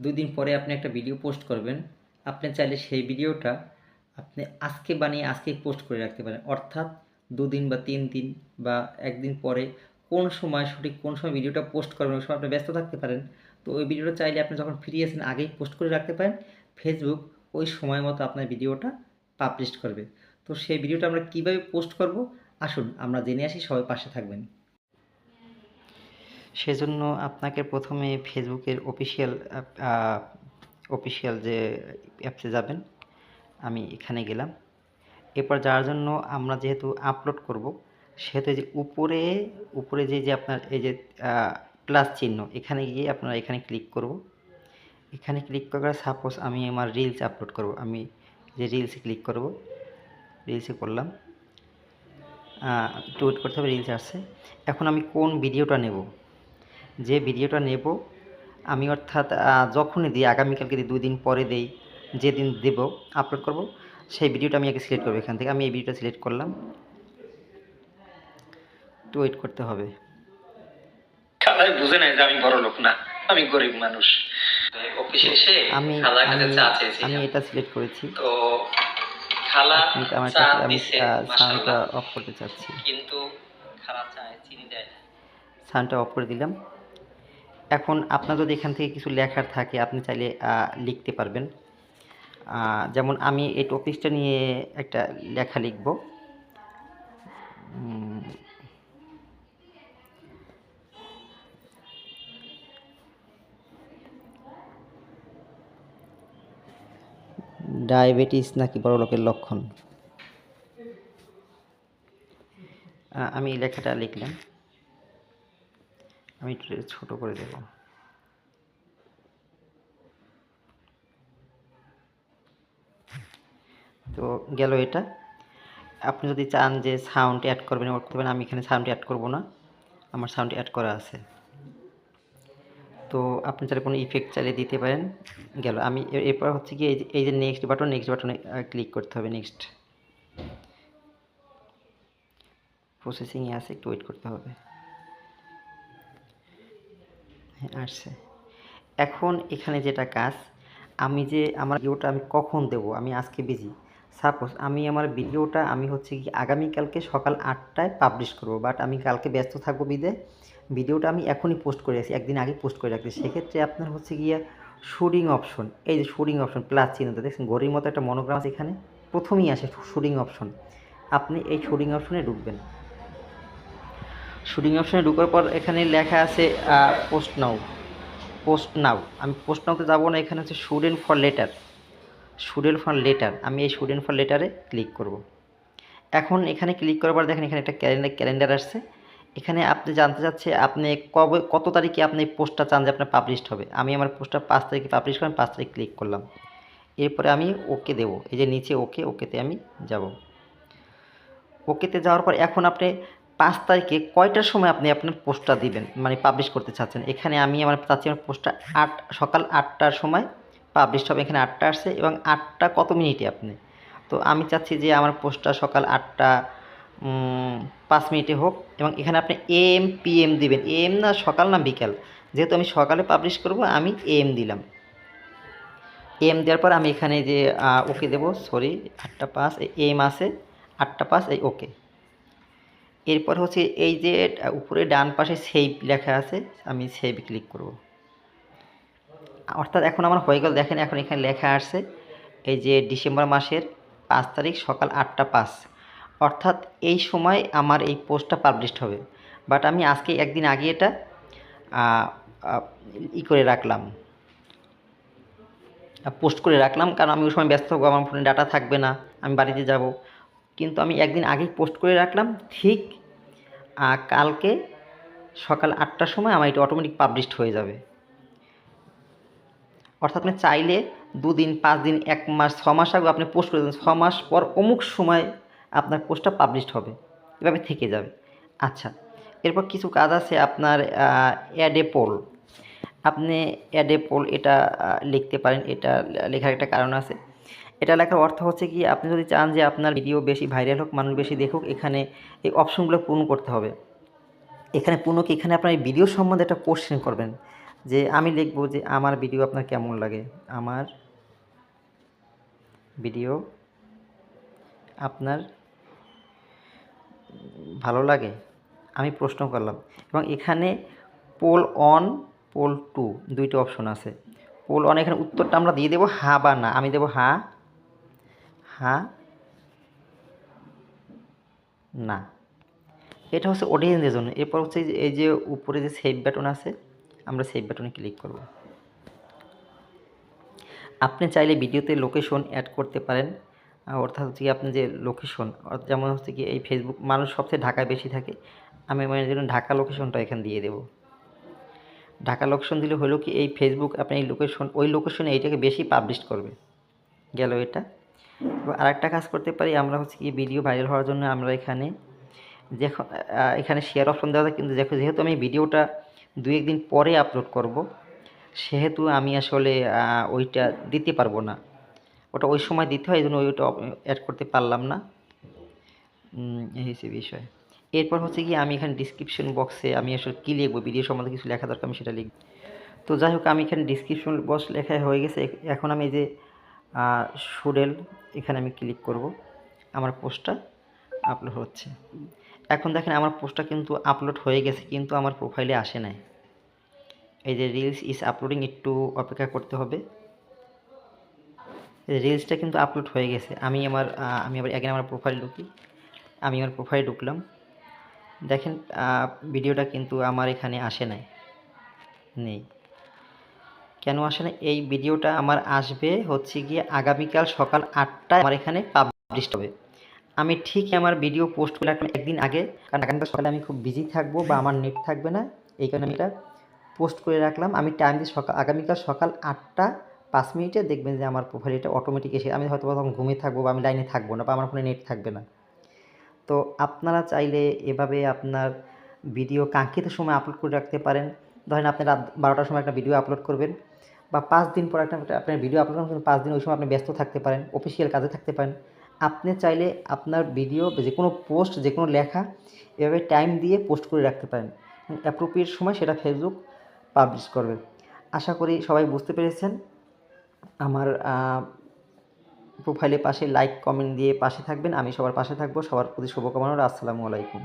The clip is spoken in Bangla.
2 দিন পরে আপনি একটা ভিডিও পোস্ট করবেন, আপনি চাইলে সেই ভিডিওটা আপনি আজকে বানিয়ে আজকেই পোস্ট করে রাখতে পারেন। অর্থাৎ 2 দিন বা 3 দিন বা 1 দিন পরে সঠিক কোন সময় ভিডিওটা পোস্ট করবেন, ওই সময় আপনি ব্যস্ত থাকতে পারেন। তো ওই ভিডিওটা চাইলে আপনি যখন ফ্রি আছেন আগেই পোস্ট করে রাখতে পারেন। ফেসবুক ওই সময় মতো আপনার ভিডিওটা পাবলিশ করবে। তো সেই ভিডিওটা আমরা কীভাবে পোস্ট করব, আসুন আমরা জেনে আসি, সবাই পাশে থাকবেন। সেজন্য আপনাকে প্রথমে ফেসবুকের অফিসিয়াল যে অ্যাপসে যাবেন, আমি এখানে গেলাম। এরপর যাওয়ার জন্য আমরা যেহেতু আপলোড করব, সেহেতু যে উপরে যে আপনার এই যে প্লাস চিহ্ন, এখানে গিয়ে আপনারা এখানে ক্লিক করব। এখানে ক্লিক করার সাপোজ আমি আমার রিলস আপলোড করব, আমি যে রিলসে ক্লিক করব, রিলসে করলাম। একটু ওয়েট করতে হবে, রিলস আসছে। এখন আমি কোন ভিডিওটা নেব, যে ভিডিওটা নেব আমি, অর্থাৎ যখনই দিই, আগামীকালকে দিই, 2 দিন পরে দেই, যেদিন দেব আপলোড করব, সেই ভিডিওটা আমি আগে সিলেক্ট করব। এখান থেকে আমি এই ভিডিওটা সিলেক্ট করলাম, একটু ওয়েট করতে হবে। খালাই বুঝে নাই যে আমি বড় লোক না, আমি গরিব মানুষ। অফিসে এসে খালার কাছে চা চেয়েছিলাম, আমি এটা সিলেক্ট করেছি। তো খালা চা দিছে, সাউন্ডটা অফ করতে চাচ্ছি, কিন্তু খালা চায় চিনি দেয় না। সাউন্ডটা অফ করে দিলাম। এখন আপনার যদি এখান থেকে কিছু লেখার থাকে, আপনি চাইলে লিখতে পারবেন। যেমন আমি এই টপিকটা নিয়ে একটা লেখা লিখব। ডায়াবেটিস নাকি বড়লোকের লক্ষণ, আমি এই লেখাটা লিখলাম। আমি একটু ছোট করে দেব। তো গেল এটা। আপনি যদি চান যে সাউন্ড অ্যাড করবেন, আমি এখানে সাউন্ড অ্যাড করব না, আমার সাউন্ড অ্যাড করা আছে। তো আপনি চাইলে কোনো ইফেক্ট চাইলে দিতে পারেন। গেল। আমি এরপর হচ্ছে কি এই যে নেক্সট বাটনে ক্লিক করতে হবে। নেক্সট প্রসেসিংয়ে আছে, একটু ওয়েট করতে হবে। হ্যাঁ, আসছে। এখন এখানে যেটা কাজ, আমি যে আমার ভিডিওটা আমি কখন দেব, আমি আজকে বিজি। সাপোজ আমি আমার ভিডিওটা আমি হচ্ছে কি আগামীকালকে সকাল 8টায় পাবলিশ করব, বাট আমি কালকে ব্যস্ত থাকবো বিদে ভিডিওটা আমি এখনই পোস্ট করে রাখছি, একদিন আগে পোস্ট করে রাখছি। সেক্ষেত্রে আপনার হচ্ছে গিয়ে শুটিং অপশন, এই যে শুটিং অপশন প্লাস চিহ্নটা দেখছেন, ঘড়ির মতো একটা মনোগ্রাম আছে, এখানে প্রথমেই আসে শুটিং অপশন। আপনি এই শুটিং অপশনে ঢুকবেন। শুটিং অপশনে ঢুকার পর এখানে লেখা আছে পোস্ট নাও। আমি পোস্ট নাওতে যাবো না, এখানে হচ্ছে স্টুডেন্ট ফর লেটার। আমি এই স্টুডেন্ট ফর লেটারে ক্লিক করব। এখন এখানে ক্লিক করার পর দেখেন এখানে একটা ক্যালেন্ডার আসছে। এখানে আপনি জানতে চাচ্ছে আপনি কত তারিখে আপনি এই পোস্টটা চান যে আপনার পাবলিশড হবে। আমি আমার পোস্টটা 5 তারিখে পাবলিশ করেন, 5 তারিখ ক্লিক করলাম। এরপরে আমি ওকে দেব, এই যে নিচে ওকেতে আমি যাব। ওকেতে যাওয়ার পর এখন আপনি 5 তারিখে কয়টার সময় আপনি আপনার পোস্টটা দিবেন, মানে পাবলিশ করতে চাচ্ছেন। এখানে আমি চাচ্ছি আমার পোস্টটা সকাল 8টার সময় পাবলিশ হবে। এখানে 8টা আসছে এবং 8টা কত মিনিটে আপনি। তো আমি চাচ্ছি যে আমার পোস্টটা সকাল 8টা 5 মিনিটে হোক, এবং এখানে আপনি AM PM দিবেন। AM না সকাল না বিকাল, যেহেতু আমি সকালে পাবলিশ করব আমি AM দিলাম। AM দেওয়ার পর আমি এখানে যে ওকে দেব, 8টা 5 AM আছে, 8টা 5 এই ওকে। এরপর হচ্ছে এই যে উপরে ডান পাশে সেভ লেখা আছে, আমি সেভ ক্লিক করব। অর্থাৎ এখন আমার হয়ে গেল। দেখেন এখন এখানে লেখা আসছে এই যে ডিসেম্বর মাসের 5 তারিখ সকাল 8টা 5, অর্থাৎ এই সময় আমার এই পোস্টটা পাবলিশড হবে। বাট আমি আজকে একদিন আগে এটা করে রাখলাম, পোস্ট করে রাখলাম, কারণ আমি ওই সময় ব্যস্ত থাকবো, আমার ফোনে ডাটা থাকবে না, আমি বাড়িতে যাব। কিন্তু আমি একদিন আগেই পোস্ট করে রাখলাম, ঠিক কালকে সকাল 8টার সময় আমার এটা অটোমেটিক পাবলিশড হয়ে যাবে। অর্থাৎ আপনি চাইলে 2 দিন 5 দিন 1 মাস 6 মাস আগে আপনি পোস্ট করে দেন, 6 মাস পর অমুক সময় আপনার পোস্টটা পাবলিশড হবে, এভাবে থেকে যাবে। আচ্ছা, এরপর কিছু কাজ আছে আপনার। অ্যাড এ পোল, আপনি অ্যাড এ পোল এটা লিখতে পারেন। এটা লেখার একটা কারণ আছে। এটা লেখার অর্থ হচ্ছে কি, আপনি যদি চান যে আপনার ভিডিও বেশি ভাইরাল হোক, মানুষ বেশি দেখুক, এখানে এই অপশনগুলো পূরণ করতে হবে। এখানে আপনার এই ভিডিও সম্বন্ধে একটা কোশ্চেন করবেন যে আমি লিখব যে আমার ভিডিও আপনার কেমন লাগে, আমার ভিডিও আপনার ভালো লাগে, আমি প্রশ্ন করলাম। এবং এখানে পোল অন পোল টু দুইটা অপশন আছে। পোল অন এখানে উত্তরটা আমরা দিয়ে দেবো হ্যাঁ বা না। আমি দেবো হ্যাঁ, হ্যাঁ, না। এটা হচ্ছে অডিয়েন্সের জন্য। এরপর হচ্ছে এই যে উপরে যে সেভ বাটন আছে, আমরা সেভ বাটনে ক্লিক করব। আপনি চাইলে ভিডিওতে লোকেশন অ্যাড করতে পারেন, অর্থাৎ হচ্ছে কি আপনি যে লোকেশন, যেমন হচ্ছে কি এই ফেসবুক মানুষ সবচেয়ে ঢাকায় বেশি থাকে, আমি আমার জন্য ঢাকা লোকেশনটা এখানে দিয়ে দেবো। ঢাকা লোকেশন দিলে হলো কি এই ফেসবুক আপনি এই লোকেশন, ওই লোকেশনে এইটাকে বেশি পাবলিশ করবে। গেল এটা। এবার আরেকটা কাজ করতে পারি আমরা, হচ্ছে কি ভিডিও ভাইরাল হওয়ার জন্য আমরা এখানে যখন এখানে শেয়ার অপশন দেওয়া যায়, কিন্তু দেখো যেহেতু আমি ভিডিওটা 2-1 দিন পরে আপলোড করব, সেহেতু আমি আসলে ওইটা দিতে পারবো না। ওটা ওই সময় দিতে হয়, এই জন্য ওইটা অ্যাড করতে পারলাম না। এই হচ্ছে বিষয়। এরপর হচ্ছে কি আমি এখানে ডিসক্রিপশন বক্সে আমি আসলে কী লিখবো, ভিডিও সম্বন্ধে কিছু লেখা দরকার, আমি সেটা লিখব। তো যাই হোক, আমি এখানে ডিসক্রিপশন বক্স লেখা হয়ে গেছে। এখন আমি এই যে শুডেল, এখানে আমি ক্লিক করব। আমার পোস্টটা আপলোড হচ্ছে। এখন দেখেন আমার পোস্টটা কিন্তু আপলোড হয়ে গেছে, কিন্তু আমার প্রোফাইলে আসে নাই। এই যে রিলস ইজ আপলোডিং, একটু অপেক্ষা করতে হবে। রিলসটা কিন্তু আপলোড হয়ে গেছে। আমি আবার এখানে আমার প্রোফাইল ঢুকি। আমি আমার প্রোফাইলে ঢুকলাম। দেখেন ভিডিওটা কিন্তু আমার এখানে আসে নাই, নেই। কেন আসে না? এই ভিডিওটা আমার আসবে হচ্ছে গিয়ে আগামীকাল সকাল 8টায় আমার এখানে পাবলিশ হবে। আমি ঠিক আমার ভিডিও পোস্ট করে রাখলাম একদিন আগে, কারণ আগামীকাল সকালে আমি খুব বিজি থাকবো বা আমার নেট থাকবে না, এই কারণে আমি এটা পোস্ট করে রাখলাম। আমি টাইম দিয়ে আগামীকাল সকাল 8টা 5 মিনিটে দেখবেন যে আমার প্রোফাইল এটা অটোমেটিক এসে, আমি হয়তো তখন ঘুমিয়ে থাকবো বা আমি লাইনে থাকবো না বা আমার ফোনে নেট থাকবে না। তো আপনারা চাইলে এভাবে আপনার ভিডিও কাঙ্ক্ষিত সময় আপলোড করে রাখতে পারেন। ধরেন আপনি রাত 12টার সময় একটা ভিডিও আপলোড করবেন, বা 5 দিন পর আপনার ভিডিও আপলোড করবেন, কিন্তু 5 দিন ওই সময় আপনি ব্যস্ত থাকতে পারেন, অফিসিয়াল কাজে থাকতে পারেন। আপনি চাইলে আপনার ভিডিও যে কোনো পোস্ট, যে কোনো লেখা এভাবে টাইম দিয়ে পোস্ট করে রাখতে পারেন। অ্যাপ্রোপ্রিয়েট সময় সেটা ফেসবুক পাবলিশ করবে। আশা করি সবাই বুঝতে পেরেছেন। আমার প্রোফাইলের পাশে লাইক কমেন্ট দিয়ে পাশে থাকবেন। আমি সবার পাশে থাকবো। সবার প্রতি শুভকামনা। আসসালামু আলাইকুম।